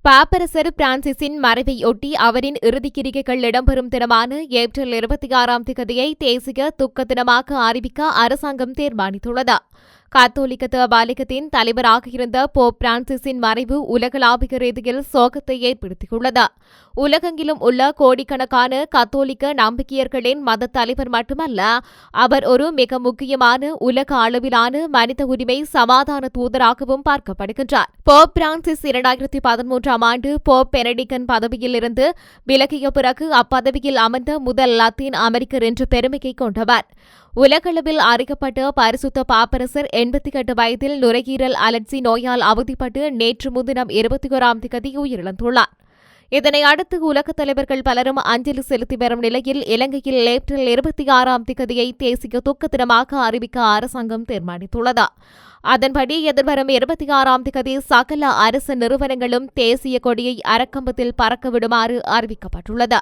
பாப்பரசர் பிரான்சிஸின் மறைவையொட்டி அவரின் இறுதிக்கிரிகைகள் இடம்பெறும் தினமான ஏப்ரல் 26ஆம் திகதியை தேசிய துக்க தினமாக அறிவிக்க அரசாங்கம் தீர்மானித்துள்ளது. கத்தோலிக்க தேவாலயத்தின் தலைவராக இருந்த போப் பிரான்சிஸின் மறைவு உலகளாவிய ரீதியில் சோகத்தை ஏற்படுத்தியுள்ளது. உலகெங்கிலும் உள்ள கோடிக்கணக்கான கத்தோலிக்க நம்பிக்கையர்களின் மத தலைவர் மட்டுமல்ல, அவர் ஒரு மிக முக்கியமான உலக அளவிலான மனித உரிமை சமாதான தூதராகவும் பார்க்கப்படுகின்றார். போப் பிரான்சிஸ் 2013ஆம் ஆண்டு போப் பெனடிக்டன் பதவியில் இருந்து விலகிய பிறகு அப்பதவியில் அமர்ந்த முதல் லத்தீன் அமெரிக்கர் என்ற பெருமையை கொண்டவர். உலகளவில் அறியப்பட்ட பரிசுத்த பாப்பரசர் 88 வயதில் நுரையீரல் அலர்ஜி நோயால் அவதிப்பட்டு நேற்று முன்தினம் 21ஆம் திகதி உயிரிழந்துள்ளார். இதனை அடுத்து உலகத் தலைவர்கள் பலரும் அஞ்சலி செலுத்தி வரும் நிலையில் இலங்கையில் ஏப்ரல் 26ஆம் திகதியை தேசிய துக்க தினமாக அறிவிக்க அரசாங்கம் தீர்மானித்துள்ளது. அதன்படி எதிர்வரும் 26ஆம் திகதி சகல அரசு நிறுவனங்களும் தேசிய கொடியை அரக்கம்பத்தில் பறக்க விடுமாறு அறிவிக்கப்பட்டுள்ளது.